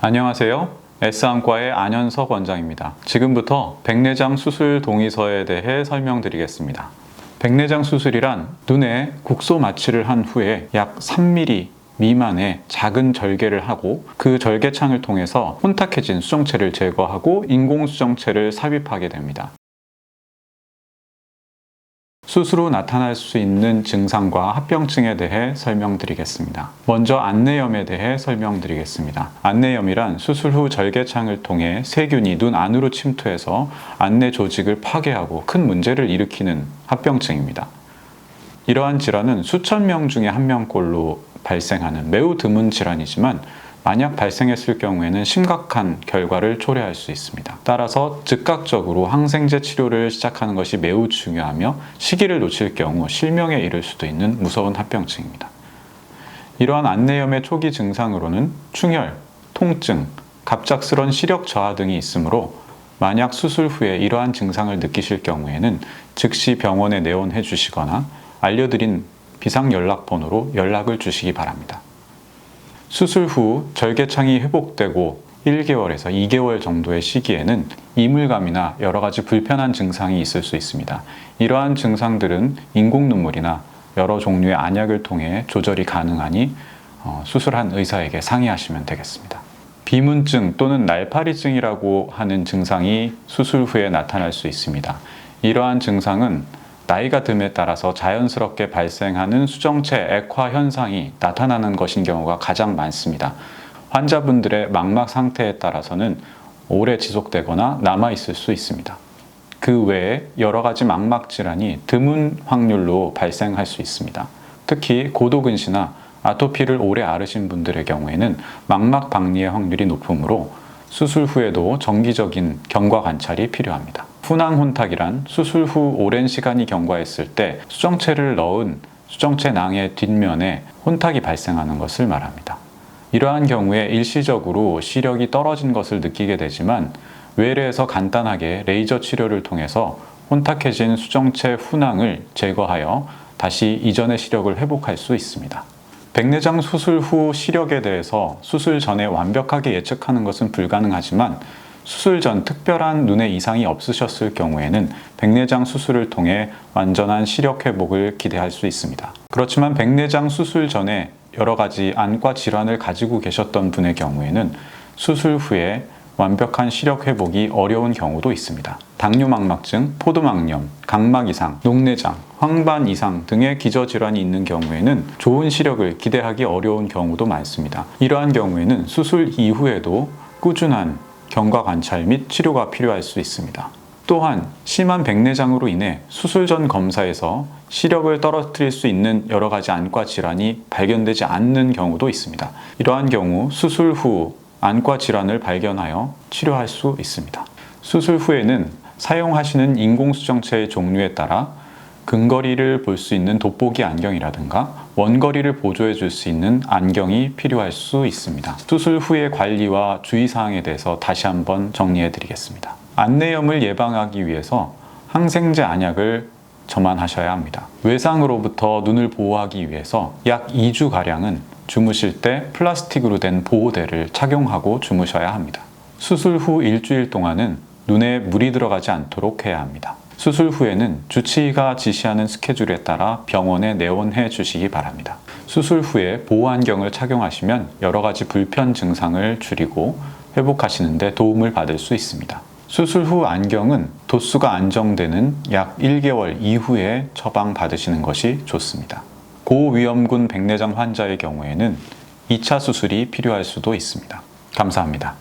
안녕하세요. S안과의 안현석 원장입니다. 지금부터 백내장 수술 동의서에 대해 설명드리겠습니다. 백내장 수술이란 눈에 국소 마취를 한 후에 약 3mm 미만의 작은 절개를 하고 그 절개창을 통해서 혼탁해진 수정체를 제거하고 인공수정체를 삽입하게 됩니다. 수술 후 나타날 수 있는 증상과 합병증에 대해 설명드리겠습니다. 먼저 안내염에 대해 설명드리겠습니다. 안내염이란 수술 후 절개창을 통해 세균이 눈 안으로 침투해서 안내 조직을 파괴하고 큰 문제를 일으키는 합병증입니다. 이러한 질환은 수천 명 중에 한 명꼴로 발생하는 매우 드문 질환이지만 만약 발생했을 경우에는 심각한 결과를 초래할 수 있습니다. 따라서 즉각적으로 항생제 치료를 시작하는 것이 매우 중요하며 시기를 놓칠 경우 실명에 이를 수도 있는 무서운 합병증입니다. 이러한 안내염의 초기 증상으로는 충혈, 통증, 갑작스런 시력 저하 등이 있으므로 만약 수술 후에 이러한 증상을 느끼실 경우에는 즉시 병원에 내원해 주시거나 알려드린 비상연락번호로 연락을 주시기 바랍니다. 수술 후 절개창이 회복되고 1개월에서 2개월 정도의 시기에는 이물감이나 여러 가지 불편한 증상이 있을 수 있습니다. 이러한 증상들은 인공눈물이나 여러 종류의 안약을 통해 조절이 가능하니 수술한 의사에게 상의하시면 되겠습니다. 비문증 또는 날파리증이라고 하는 증상이 수술 후에 나타날 수 있습니다. 이러한 증상은 나이가 듦에 따라서 자연스럽게 발생하는 수정체 액화 현상이 나타나는 것인 경우가 가장 많습니다. 환자분들의 망막 상태에 따라서는 오래 지속되거나 남아있을 수 있습니다. 그 외에 여러 가지 망막 질환이 드문 확률로 발생할 수 있습니다. 특히 고도근시나 아토피를 오래 앓으신 분들의 경우에는 망막 박리의 확률이 높으므로 수술 후에도 정기적인 경과 관찰이 필요합니다. 훈항 혼탁이란 수술 후 오랜 시간이 경과했을 때 수정체를 넣은 수정체 낭의 뒷면에 혼탁이 발생하는 것을 말합니다. 이러한 경우에 일시적으로 시력이 떨어진 것을 느끼게 되지만 외래에서 간단하게 레이저 치료를 통해서 혼탁해진 수정체 훈항을 제거하여 다시 이전의 시력을 회복할 수 있습니다. 백내장 수술 후 시력에 대해서 수술 전에 완벽하게 예측하는 것은 불가능하지만 수술 전 특별한 눈에 이상이 없으셨을 경우에는 백내장 수술을 통해 완전한 시력 회복을 기대할 수 있습니다. 그렇지만 백내장 수술 전에 여러 가지 안과 질환을 가지고 계셨던 분의 경우에는 수술 후에 완벽한 시력 회복이 어려운 경우도 있습니다. 당뇨망막증, 포도막염, 각막 이상, 녹내장, 황반 이상 등의 기저질환이 있는 경우에는 좋은 시력을 기대하기 어려운 경우도 많습니다. 이러한 경우에는 수술 이후에도 꾸준한 경과 관찰 및 치료가 필요할 수 있습니다. 또한 심한 백내장으로 인해 수술 전 검사에서 시력을 떨어뜨릴 수 있는 여러 가지 안과 질환이 발견되지 않는 경우도 있습니다. 이러한 경우 수술 후 안과 질환을 발견하여 치료할 수 있습니다. 수술 후에는 사용하시는 인공수정체의 종류에 따라 근거리를 볼 수 있는 돋보기 안경이라든가 원거리를 보조해 줄 수 있는 안경이 필요할 수 있습니다. 수술 후의 관리와 주의사항에 대해서 다시 한번 정리해 드리겠습니다. 안내염을 예방하기 위해서 항생제 안약을 점안하셔야 합니다. 외상으로부터 눈을 보호하기 위해서 약 2주가량은 주무실 때 플라스틱으로 된 보호대를 착용하고 주무셔야 합니다. 수술 후 일주일 동안은 눈에 물이 들어가지 않도록 해야 합니다. 수술 후에는 주치의가 지시하는 스케줄에 따라 병원에 내원해 주시기 바랍니다. 수술 후에 보호안경을 착용하시면 여러 가지 불편 증상을 줄이고 회복하시는 데 도움을 받을 수 있습니다. 수술 후 안경은 도수가 안정되는 약 1개월 이후에 처방받으시는 것이 좋습니다. 고위험군 백내장 환자의 경우에는 2차 수술이 필요할 수도 있습니다. 감사합니다.